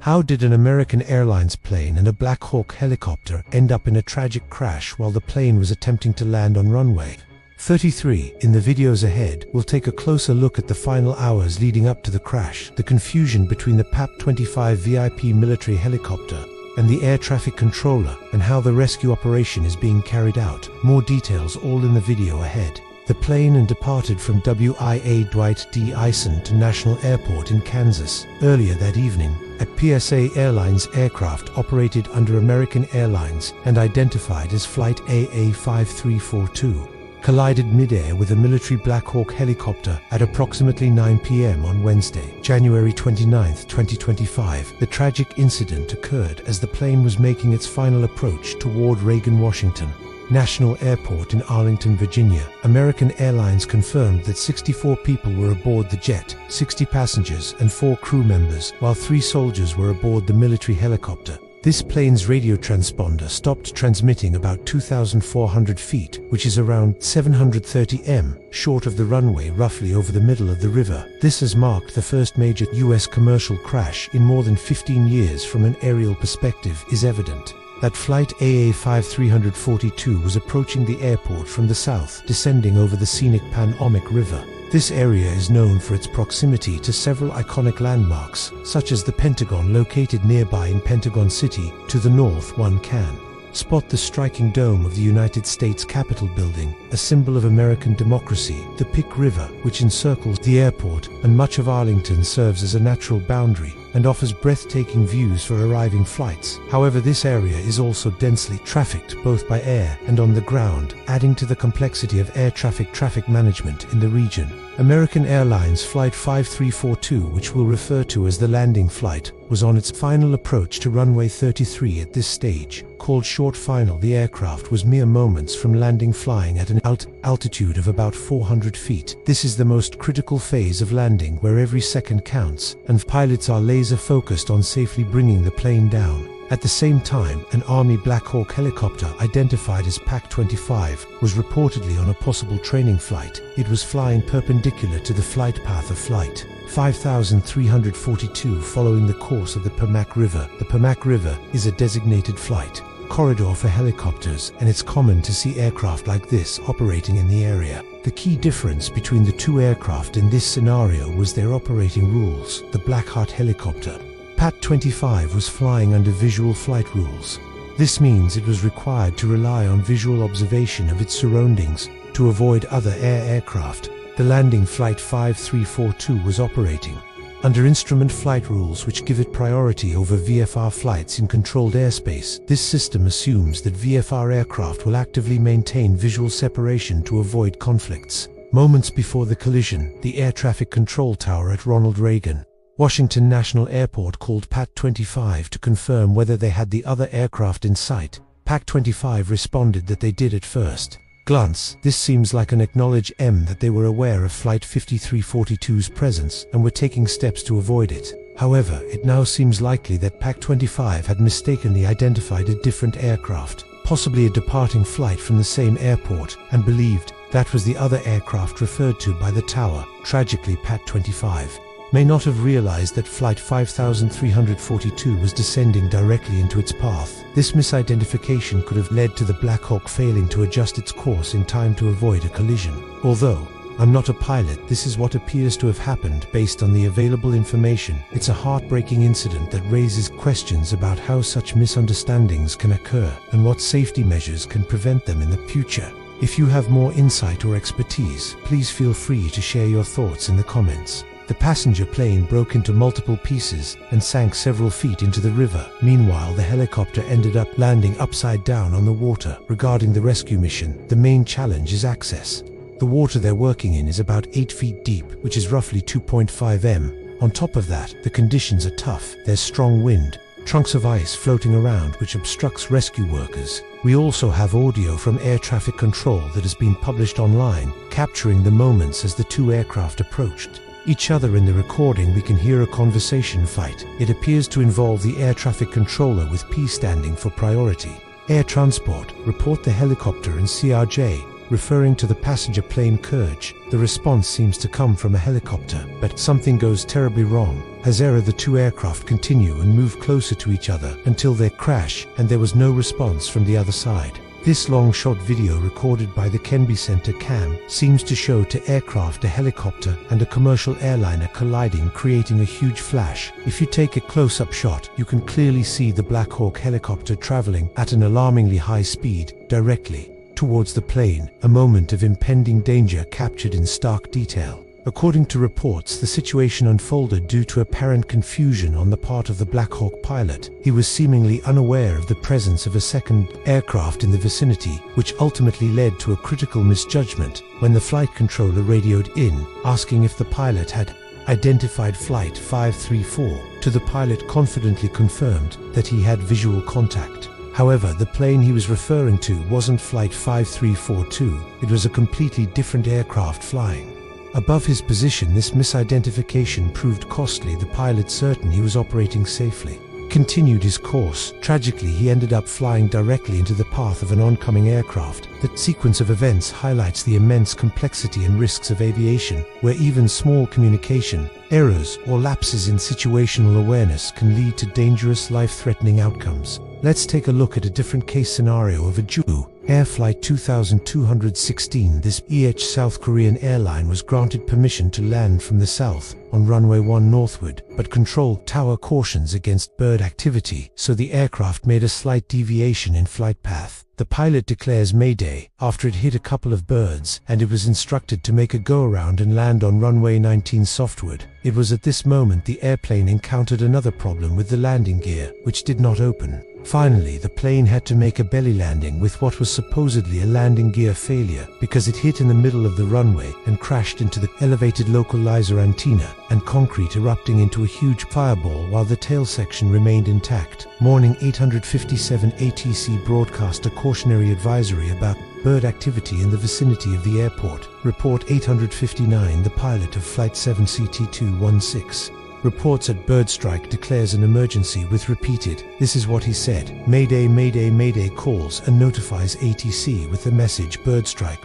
How did an American Airlines plane and a Blackhawk helicopter end up in a tragic crash while the plane was attempting to land on runway 33? In the videos ahead, we'll take a closer look at the final hours leading up to the crash, the confusion between the PAP-25 VIP military helicopter and the air traffic controller, and how the rescue operation is being carried out. More details all in the video ahead. The plane departed from WIA Dwight D. Eisenhower Airport in Kansas earlier that evening. A PSA Airlines aircraft operated under American Airlines and identified as Flight AA5342 collided mid-air with a military Blackhawk helicopter at approximately 9 p.m. on Wednesday, January 29, 2025. The tragic incident occurred as the plane was making its final approach toward Reagan Washington National Airport in Arlington, Virginia. American Airlines confirmed that 64 people were aboard the jet, 60 passengers and 4 crew members, while 3 soldiers were aboard the military helicopter. This plane's radio transponder stopped transmitting about 2,400 feet, which is around 730 m, short of the runway roughly over the middle of the river. This has marked the first major U.S. commercial crash in more than 15 years. From an aerial perspective, is evident that Flight AA5342 was approaching the airport from the south, descending over the scenic Potomac River. This area is known for its proximity to several iconic landmarks, such as the Pentagon located nearby in Pentagon City. To the north, one can spot the striking dome of the United States Capitol building, a symbol of American democracy. The Pic River, which encircles the airport and much of Arlington, serves as a natural boundary and offers breathtaking views for arriving flights. However, this area is also densely trafficked both by air and on the ground, adding to the complexity of air traffic management in the region. American Airlines Flight 5342, which we'll refer to as the landing flight, was on its final approach to runway 33 at this stage. Called short final, the aircraft was mere moments from landing, flying at an altitude of about 400 feet. This is the most critical phase of landing, where every second counts, and pilots are laser focused on safely bringing the plane down. At the same time, an Army Blackhawk helicopter identified as PAC-25 was reportedly on a possible training flight. It was flying perpendicular to the flight path of Flight 5342 following the course of the Potomac River. The Potomac River is a designated flight corridor for helicopters, and it's common to see aircraft like this operating in the area. The key difference between the two aircraft in this scenario was their operating rules. The Blackhawk helicopter PAC-25 was flying under visual flight rules. This means it was required to rely on visual observation of its surroundings to avoid other aircraft. The landing Flight 5342 was operating under instrument flight rules, which give it priority over VFR flights in controlled airspace. This system assumes that VFR aircraft will actively maintain visual separation to avoid conflicts. Moments before the collision, the air traffic control tower at Ronald Reagan Washington National Airport called PAC-25 to confirm whether they had the other aircraft in sight. PAC-25 responded that they did at first glance. This seems like an acknowledge that they were aware of Flight 5342's presence and were taking steps to avoid it. However, it now seems likely that PAC-25 had mistakenly identified a different aircraft, possibly a departing flight from the same airport, and believed that was the other aircraft referred to by the tower. Tragically, PAC-25 may not have realized that Flight 5342 was descending directly into its path. This misidentification could have led to the Blackhawk failing to adjust its course in time to avoid a collision. Although I'm not a pilot, this is what appears to have happened based on the available information. It's a heartbreaking incident that raises questions about how such misunderstandings can occur and what safety measures can prevent them in the future. If you have more insight or expertise, please feel free to share your thoughts in the comments. The passenger plane broke into multiple pieces and sank several feet into the river. Meanwhile, the helicopter ended up landing upside down on the water. Regarding the rescue mission, the main challenge is access. The water they're working in is about 8 feet deep, which is roughly 2.5 m. On top of that, the conditions are tough. There's strong wind, trunks of ice floating around which obstructs rescue workers. We also have audio from air traffic control that has been published online, capturing the moments as the two aircraft approached each other. In the recording, we can hear a conversation fight. It appears to involve the air traffic controller, with P standing for priority. Air transport, report the helicopter and CRJ referring to the passenger plane Kurj. The response seems to come from a helicopter, but something goes terribly wrong. As the two aircraft continue and move closer to each other until they crash, and there was no response from the other side. This long-shot video recorded by the Kenby Center cam seems to show two aircraft, a helicopter and a commercial airliner, colliding, creating a huge flash. If you take a close-up shot, you can clearly see the Blackhawk helicopter traveling at an alarmingly high speed directly towards the plane, a moment of impending danger captured in stark detail. According to reports, the situation unfolded due to apparent confusion on the part of the Blackhawk pilot. He was seemingly unaware of the presence of a second aircraft in the vicinity, which ultimately led to a critical misjudgment when the flight controller radioed in, asking if the pilot had identified Flight 534. The pilot confidently confirmed that he had visual contact. However, the plane he was referring to wasn't Flight 5342, it was a completely different aircraft flying above his position. This misidentification proved costly. The pilot, certain he was operating safely, continued his course. Tragically, he ended up flying directly into the path of an oncoming aircraft. That sequence of events highlights the immense complexity and risks of aviation, where even small communication errors or lapses in situational awareness can lead to dangerous, life-threatening outcomes. Let's take a look at a different case scenario of a Jeju Air Flight 2216. This South Korean airline was granted permission to land from the south on runway 1 northward, but control tower cautions against bird activity, so the aircraft made a slight deviation in flight path. The pilot declares mayday after it hit a couple of birds, and it was instructed to make a go-around and land on runway 19 softward. It was at this moment the airplane encountered another problem with the landing gear, which did not open. Finally, the plane had to make a belly landing with what was supposedly a landing gear failure, because it hit in the middle of the runway and crashed into the elevated localizer antenna and concrete, erupting into a huge fireball while the tail section remained intact. Morning 857 ATC broadcast a cautionary advisory about bird activity in the vicinity of the airport. Report 859, the pilot of Flight 7CT216 reports at bird strike, declares an emergency with repeated, this is what he said, mayday, mayday, mayday, calls and notifies ATC with the message bird strike,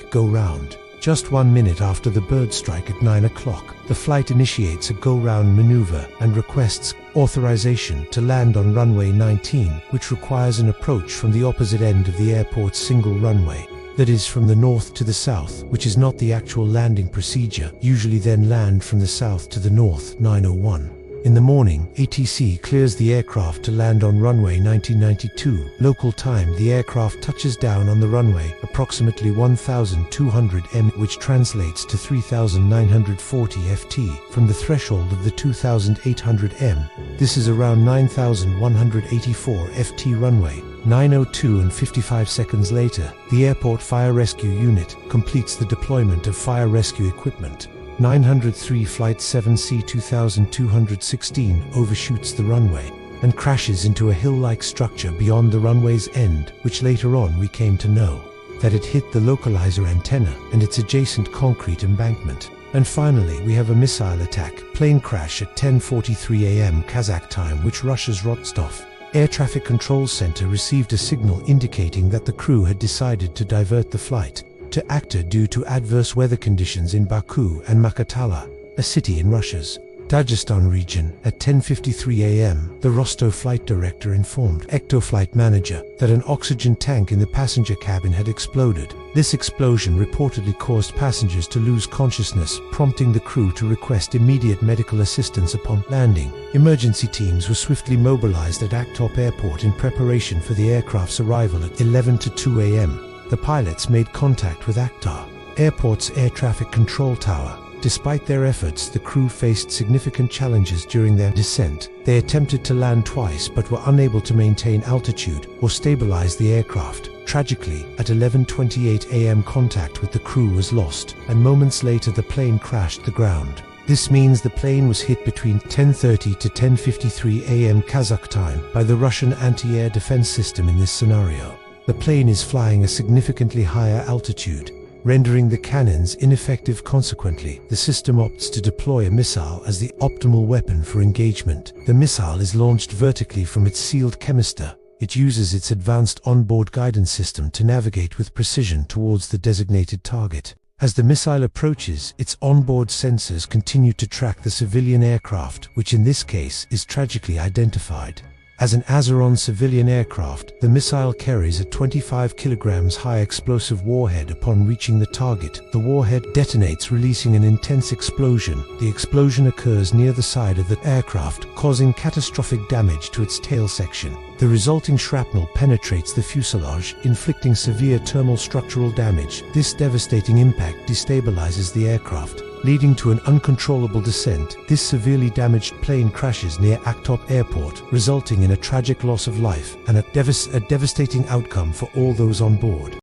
go round. Just 1 minute after the bird strike at 9 o'clock, the flight initiates a go-round maneuver and requests authorization to land on runway 19, which requires an approach from the opposite end of the airport's single runway. That is, from the north to the south, which is not the actual landing procedure. Usually then land from the south to the north. 9:01. In the morning, ATC clears the aircraft to land on runway 1992. Local time, the aircraft touches down on the runway approximately 1,200 m, which translates to 3,940 ft from the threshold of the 2,800 m. This is around 9,184 ft runway. 9:02 and 55 seconds later, the airport fire rescue unit completes the deployment of fire rescue equipment. 903 Flight 7C2216 overshoots the runway and crashes into a hill-like structure beyond the runway's end, which later on we came to know that it hit the localizer antenna and its adjacent concrete embankment. And finally, we have a missile attack, plane crash at 10:43 a.m. Kazakh time, which Russia's Rostov Air Traffic Control Center received a signal indicating that the crew had decided to divert the flight to Actor due to adverse weather conditions in Baku and Makhatala, a city in Russia's Dagestan region. At 10:53 a.m., the Rostov flight director informed Ectoflight manager that an oxygen tank in the passenger cabin had exploded. This explosion reportedly caused passengers to lose consciousness, prompting the crew to request immediate medical assistance upon landing. Emergency teams were swiftly mobilized at Aktop Airport in preparation for the aircraft's arrival at 11:02 a.m. The pilots made contact with Aktop Airport's air traffic control tower. Despite their efforts, the crew faced significant challenges during their descent. They attempted to land twice but were unable to maintain altitude or stabilize the aircraft. Tragically, at 11:28 a.m. contact with the crew was lost, and moments later the plane crashed the ground. This means the plane was hit between 10:30 to 10:53 a.m. Kazakh time by the Russian anti-air defense system. In this scenario, the plane is flying a significantly higher altitude, rendering the cannons ineffective. Consequently, the system opts to deploy a missile as the optimal weapon for engagement. The missile is launched vertically from its sealed canister. It uses its advanced onboard guidance system to navigate with precision towards the designated target. As the missile approaches, its onboard sensors continue to track the civilian aircraft, which in this case is tragically identified. As an Azeron civilian aircraft, the missile carries a 25 kilograms high explosive warhead. Upon reaching the target, the warhead detonates, releasing an intense explosion. The explosion occurs near the side of the aircraft, causing catastrophic damage to its tail section. The resulting shrapnel penetrates the fuselage, inflicting severe thermal structural damage. This devastating impact destabilizes the aircraft, leading to an uncontrollable descent. This severely damaged plane crashes near Aktop Airport, resulting in a tragic loss of life and a devastating outcome for all those on board.